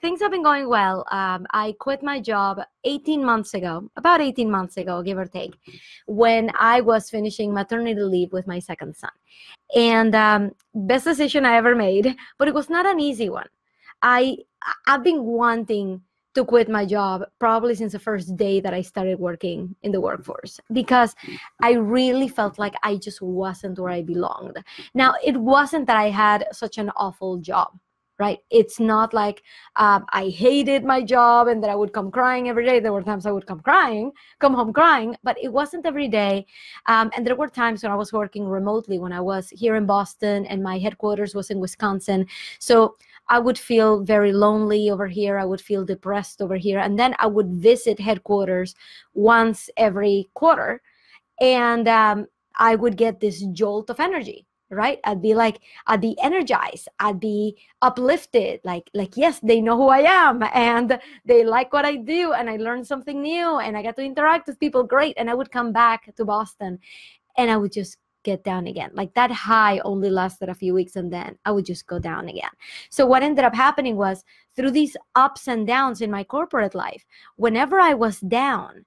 things have been going well. I quit my job 18 months ago, about 18 months ago, give or take, when I was finishing maternity leave with my second son. And best decision I ever made, but it was not an easy one. I've been wanting to quit my job probably since the first day that I started working in the workforce, because I really felt like I just wasn't where I belonged. Now, it wasn't that I had such an awful job, right? It's not like I hated my job and that I would come crying every day. There were times I would come home crying, but it wasn't every day. And there were times when I was working remotely, when I was here in Boston and my headquarters was in Wisconsin. So I would feel very lonely over here. I would feel depressed over here. And then I would visit headquarters once every quarter, and I would get this jolt of energy, right? I'd be energized. I'd be uplifted. Like, yes, they know who I am and they like what I do. And I learned something new and I got to interact with people. Great. And I would come back to Boston and I would just get down again. Like, that high only lasted a few weeks and then I would just go down again. So what ended up happening was, through these ups and downs in my corporate life, whenever I was down,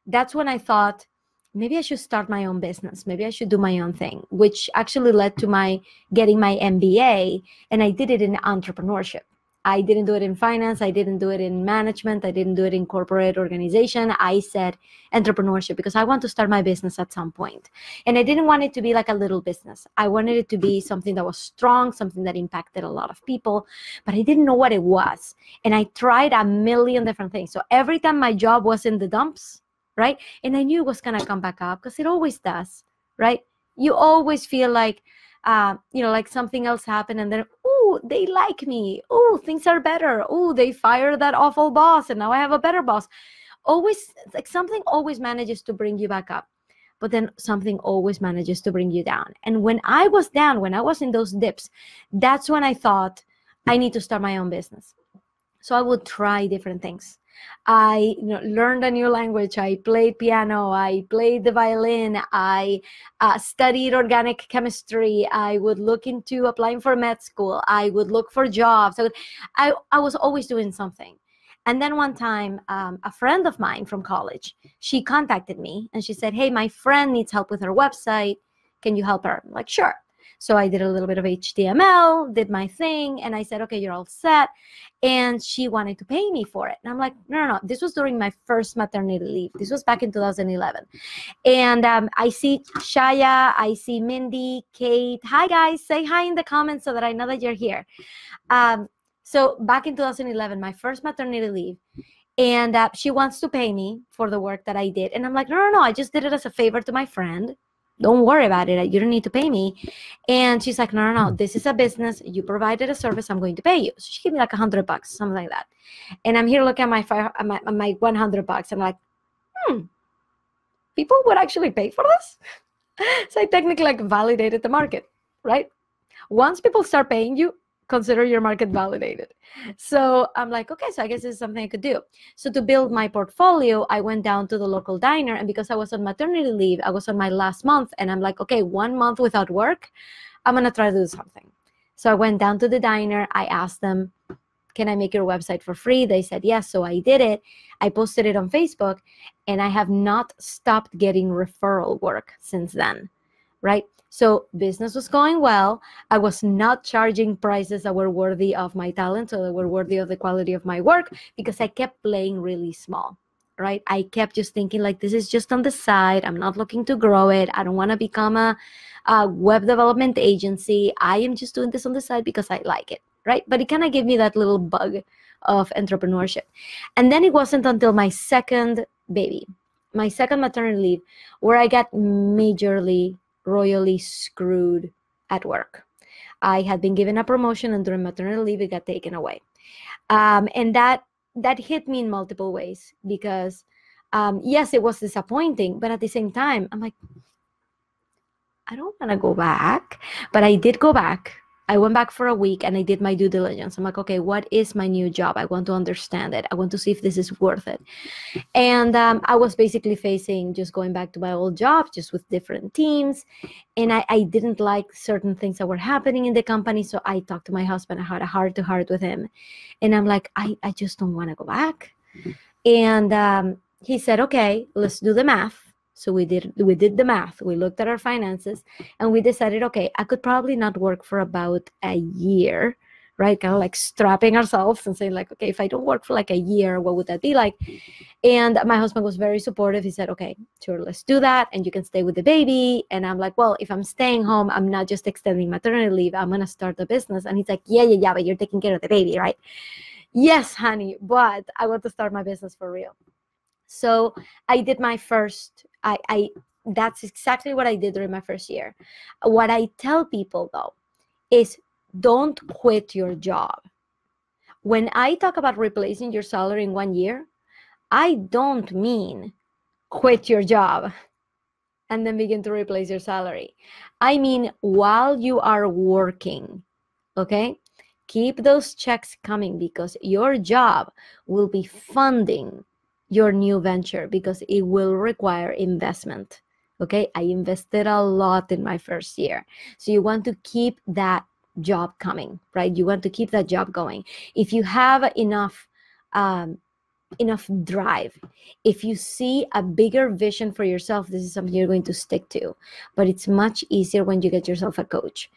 that's when I thought, maybe I should start my own business. Maybe I should do my own thing, which actually led to my getting my MBA. And I did it in entrepreneurship. I didn't do it in finance. I didn't do it in management. I didn't do it in corporate organization. I said entrepreneurship because I want to start my business at some point. And I didn't want it to be like a little business. I wanted it to be something that was strong, something that impacted a lot of people, but I didn't know what it was. And I tried a million different things. So every time my job was in the dumps, right? And I knew it was going to come back up because it always does, right? You always feel like, like something else happened and then, oh, they like me. Oh, things are better. Oh, they fired that awful boss and now I have a better boss. Always, like, something always manages to bring you back up, but then something always manages to bring you down. And when I was down, when I was in those dips, that's when I thought I need to start my own business. So I would try different things. I learned a new language. I played piano. I played the violin. I studied organic chemistry. I would look into applying for med school. I would look for jobs. I was always doing something. And then one time, a friend of mine from college, she contacted me and she said, hey, my friend needs help with her website. Can you help her? I'm like, sure. So I did a little bit of HTML, did my thing, and I said, okay, you're all set. And she wanted to pay me for it. And I'm like, no. This was during my first maternity leave. This was back in 2011. And I see Shaya, I see Mindy, Kate. Hi, guys. Say hi in the comments so that I know that you're here. So back in 2011, my first maternity leave. And she wants to pay me for the work that I did. And I'm like, no. I just did it as a favor to my friend. Don't worry about it. You don't need to pay me. And she's like, no. This is a business. You provided a service. I'm going to pay you. So she gave me like $100, something like that. And I'm here looking at my $100. I'm like, people would actually pay for this? So I technically validated the market, right? Once people start paying you, consider your market validated. So I'm like, okay, so I guess this is something I could do. So to build my portfolio, I went down to the local diner, and because I was on maternity leave, I was on my last month, and I'm like, okay, 1 month without work, I'm gonna try to do something. So I went down to the diner. I asked them, can I make your website for free? They said yes, so I did it. I posted it on Facebook, and I have not stopped getting referral work since then, right? So business was going well. I was not charging prices that were worthy of my talent, so that were worthy of the quality of my work, because I kept playing really small, right? I kept just thinking like, this is just on the side. I'm not looking to grow it. I don't want to become a web development agency. I am just doing this on the side because I like it, right? But it kind of gave me that little bug of entrepreneurship. And then it wasn't until my second baby, my second maternity leave, where I got majorly royally screwed at work. I had been given a promotion, and during maternity leave, it got taken away. And that hit me in multiple ways because, yes, it was disappointing, but at the same time, I'm like, I don't want to go back. But I did go back. I went back for a week and I did my due diligence. I'm like, okay, what is my new job? I want to understand it. I want to see if this is worth it. And I was basically facing just going back to my old job, just with different teams. And I didn't like certain things that were happening in the company. So I talked to my husband. I had a heart-to-heart with him. And I'm like, I just don't want to go back. And he said, okay, let's do the math. So we did the math. We looked at our finances and we decided, okay, I could probably not work for about a year, right? Kind of like strapping ourselves and saying like, okay, if I don't work for like a year, what would that be like? And my husband was very supportive. He said, okay, sure, let's do that. And you can stay with the baby. And I'm like, well, if I'm staying home, I'm not just extending maternity leave. I'm going to start a business. And he's like, yeah, but you're taking care of the baby, right? Yes, honey, but I want to start my business for real. So I did my first, that's exactly what I did during my first year. What I tell people though is don't quit your job. When I talk about replacing your salary in 1 year, I don't mean quit your job and then begin to replace your salary. I mean, while you are working, okay? Keep those checks coming because your job will be funding your new venture because it will require investment. Okay, I invested a lot in my first year. So you want to keep that job coming, right? You want to keep that job going. If you have enough drive, if you see a bigger vision for yourself, this is something you're going to stick to. But it's much easier when you get yourself a coach.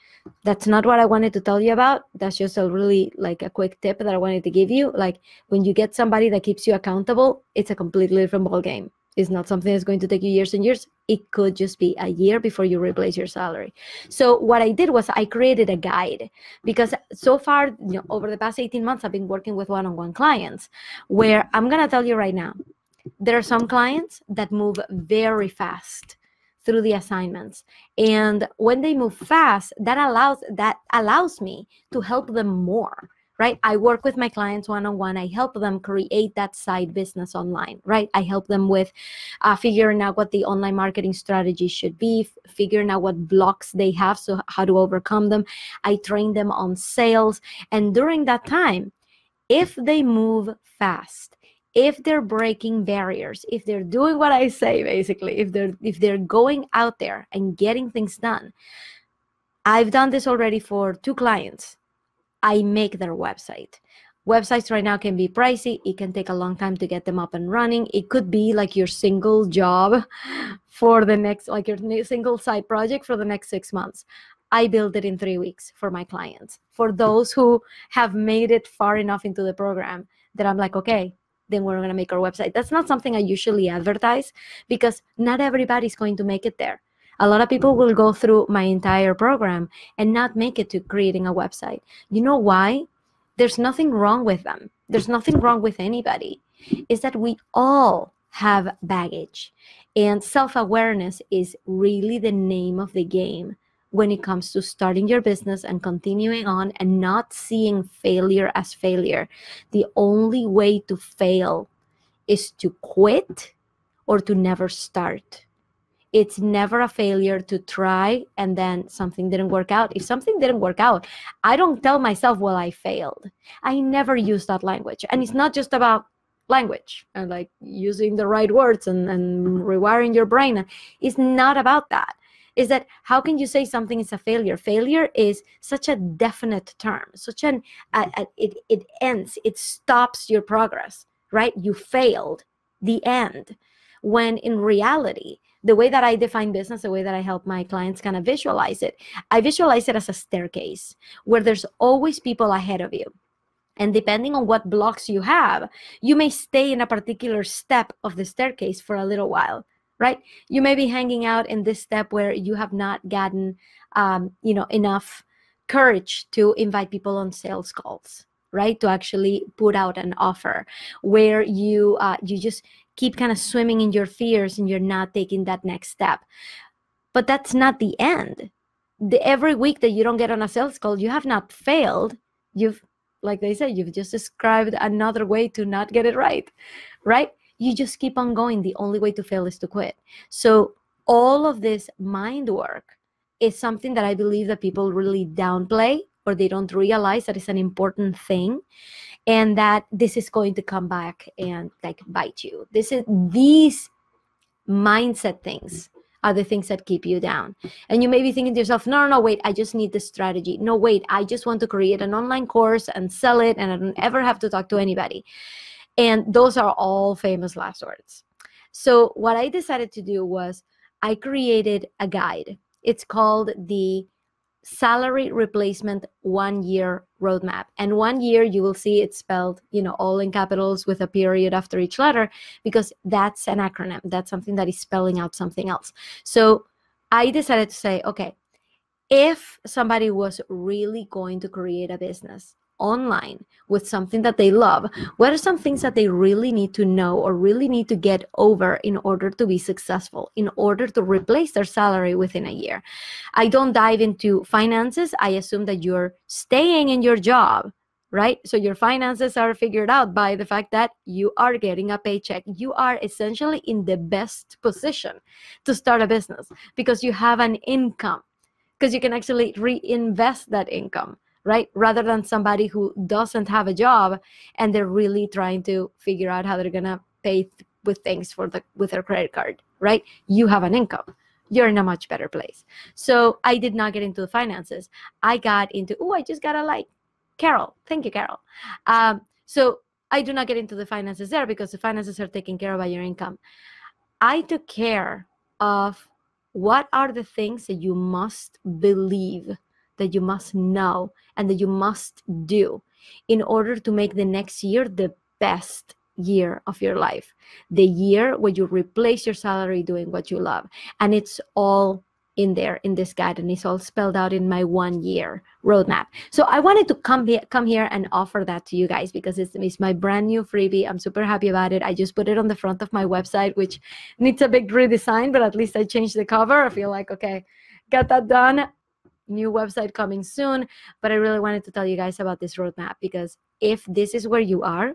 That's not what I wanted to tell you about. That's just a really like a quick tip that I wanted to give you. Like when you get somebody that keeps you accountable, it's a completely different ball game. It's not something that's going to take you years and years. It could just be a year before you replace your salary. So what I did was I created a guide because so far, over the past 18 months, I've been working with one-on-one clients where I'm going to tell you right now, there are some clients that move very fast through the assignments. And when they move fast, that allows me to help them more. Right? I work with my clients one-on-one. I help them create that side business online, right? I help them with figuring out what the online marketing strategy should be, figuring out what blocks they have, so how to overcome them. I train them on sales. And during that time, if they move fast, if they're breaking barriers, if they're doing what I say, basically, if they're going out there and getting things done, I've done this already for 2 clients. I make their website. Websites right now can be pricey. It can take a long time to get them up and running. It could be like your single job for the next, like your single side project for the next 6 months. I build it in 3 weeks for my clients. For those who have made it far enough into the program that I'm like, okay, then we're going to make our website. That's not something I usually advertise because not everybody's going to make it there. A lot of people will go through my entire program and not make it to creating a website. You know why? There's nothing wrong with them. There's nothing wrong with anybody. It's that we all have baggage. And self-awareness is really the name of the game when it comes to starting your business and continuing on and not seeing failure as failure. The only way to fail is to quit or to never start. It's never a failure to try and then something didn't work out. If something didn't work out, I don't tell myself, well, I failed. I never use that language. And it's not just about language and like using the right words and rewiring your brain. It's not about that. Is that how can you say something is a failure? Failure is such a definite term, such it ends, it stops your progress, right? You failed, the end. When in reality, the way that I define business, the way that I help my clients kind of visualize it, I visualize it as a staircase where there's always people ahead of you. And depending on what blocks you have, you may stay in a particular step of the staircase for a little while, right? You may be hanging out in this step where you have not gotten, enough courage to invite people on sales calls, right? To actually put out an offer where you just keep kind of swimming in your fears and you're not taking that next step. But that's not the end. Every week that you don't get on a sales call, you have not failed. You've, like they say, you've just described another way to not get it right? You just keep on going. The only way to fail is to quit. So all of this mind work is something that I believe that people really downplay or they don't realize that it's an important thing, and that this is going to come back and like bite you. These mindset things are the things that keep you down. And you may be thinking to yourself, no, wait, I just need this strategy. No, wait, I just want to create an online course and sell it, and I don't ever have to talk to anybody. And those are all famous last words. So what I decided to do was I created a guide. It's called the Salary Replacement 1 Year Roadmap. And 1 year, you will see it's spelled, all in capitals with a period after each letter, because that's an acronym. That's something that is spelling out something else. So I decided to say, okay, if somebody was really going to create a business online with something that they love, what are some things that they really need to know or really need to get over in order to be successful, in order to replace their salary within a year? I don't dive into finances. I assume that you're staying in your job, right? So your finances are figured out by the fact that you are getting a paycheck. You are essentially in the best position to start a business because you have an income, because you can actually reinvest that income, right? Rather than somebody who doesn't have a job and they're really trying to figure out how they're gonna pay with things with their credit card, right? You have an income. You're in a much better place. So I did not get into the finances. I got into, I just got a like. Carol, thank you, Carol. So I do not get into the finances there because the finances are taken care of by your income. I took care of what are the things that you must believe, that you must know, and that you must do in order to make the next year the best year of your life, the year where you replace your salary doing what you love. And it's all in there in this guide, and it's all spelled out in my 1 year roadmap. So I wanted to come here and offer that to you guys because it's my brand new freebie. I'm super happy about it. I just put it on the front of my website, which needs a big redesign, but at least I changed the cover. I feel like, okay, got that done. New website coming soon. But I really wanted to tell you guys about this roadmap because if this is where you are,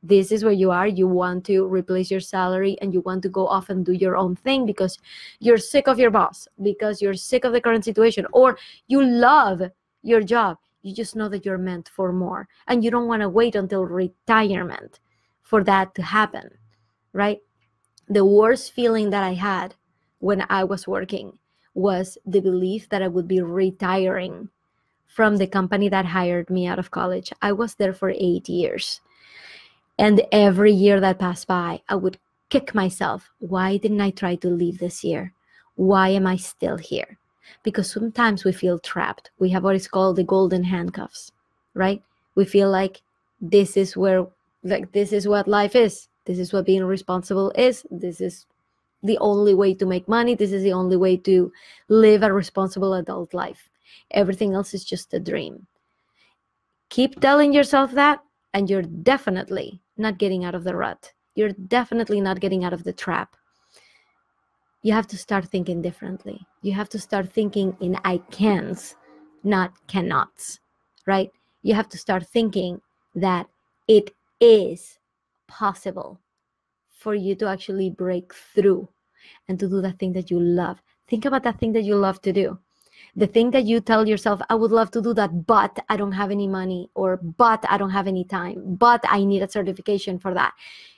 you want to replace your salary and you want to go off and do your own thing because you're sick of your boss, because you're sick of the current situation, or you love your job. You just know that you're meant for more and you don't want to wait until retirement for that to happen, right? The worst feeling that I had when I was working was the belief that I would be retiring from the company that hired me out of college. I was there for 8 years. And every year that passed by, I would kick myself. Why didn't I try to leave this year? Why am I still here? Because sometimes we feel trapped. We have what is called the golden handcuffs, right? We feel like this is what life is. This is what being responsible is. This is the only way to make money. This is the only way to live a responsible adult life. Everything else is just a dream. Keep telling yourself that, and you're definitely not getting out of the rut. You're definitely not getting out of the trap. You have to start thinking differently. You have to start thinking in I cans, not cannots, right? You have to start thinking that it is possible for you to actually break through and to do that thing that you love. Think about that thing that you love to do. The thing that you tell yourself, I would love to do that, but I don't have any money, or but I don't have any time, but I need a certification for that.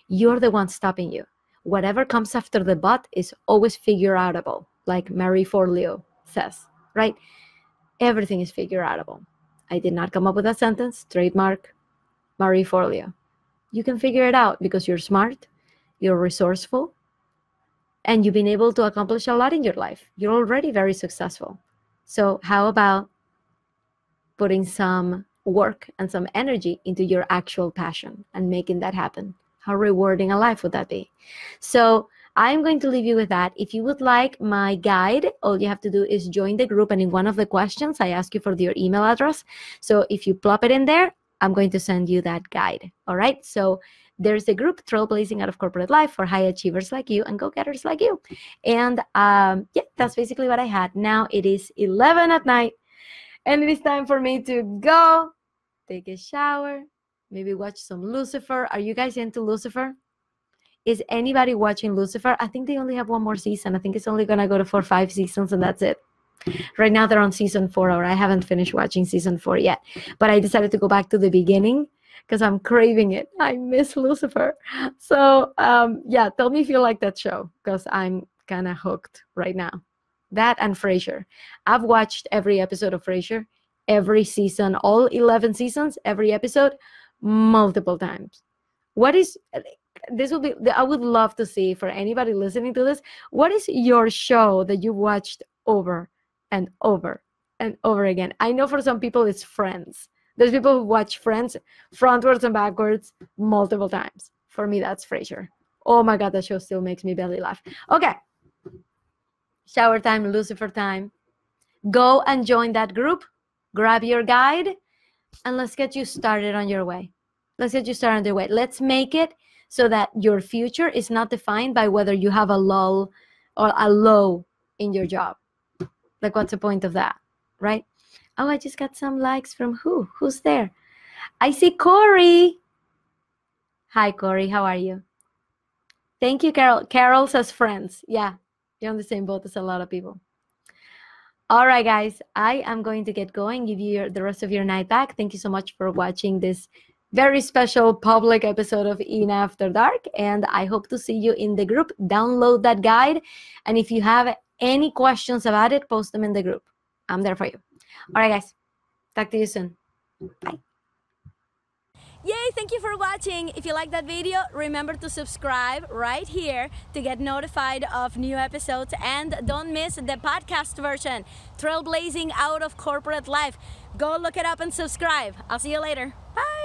You're the one stopping you. Whatever comes after the but is always figure outable, like Marie Forleo says, right? Everything is figure outable. I did not come up with that sentence. Trademark Marie Forleo. You can figure it out because you're smart, you're resourceful, and you've been able to accomplish a lot in your life. You're already very successful. So how about putting some work and some energy into your actual passion and making that happen? How rewarding a life would that be? So I'm going to leave you with that. If you would like my guide, all you have to do is join the group, and in one of the questions, I ask you for your email address. So if you plop it in there, I'm going to send you that guide. All right. So there's a group, Trailblazing Out of Corporate Life, for high achievers like you and go-getters like you. And yeah, that's basically what I had. Now it is 11 at night, and it is time for me to go take a shower, maybe watch some Lucifer. Are you guys into Lucifer? Is anybody watching Lucifer? I think they only have one more season. I think it's only going to go to 4 or 5 seasons, and that's it. Right now they're on season 4, or I haven't finished watching season 4 yet. But I decided to go back to the beginning because I'm craving it. I miss Lucifer. So yeah, tell me if you like that show, because I'm kind of hooked right now. That and Frasier. I've watched every episode of Frasier, every season, all 11 seasons, every episode, multiple times. What is this will be I would love to see, for anybody listening to this, what is your show that you watched over and over and over again? I know for some people it's Friends. There's people who watch Friends frontwards and backwards multiple times. For me, that's Frasier. Oh my God, that show still makes me belly laugh. Okay. Shower time, Lucifer time. Go and join that group. Grab your guide and let's get you started on your way. Let's get you started on your way. Let's make it so that your future is not defined by whether you have a lull or a low in your job. Like, what's the point of that, right? Oh, I just got some likes from who? Who's there? I see Corey. Hi, Corey. How are you? Thank you, Carol. Carol says Friends. Yeah, you're on the same boat as a lot of people. All right, guys. I am going to get going, give you the rest of your night back. Thank you so much for watching this very special public episode of O.N.E.Y.E After Dark. And I hope to see you in the group. Download that guide. And if you have any questions about it, post them in the group. I'm there for you. All right, guys. Talk to you soon. Bye. Yay, thank you for watching. If you like that video, remember to subscribe right here to get notified of new episodes, and don't miss the podcast version, Trailblazing Out of Corporate Life. Go look it up and subscribe. I'll see you later. Bye.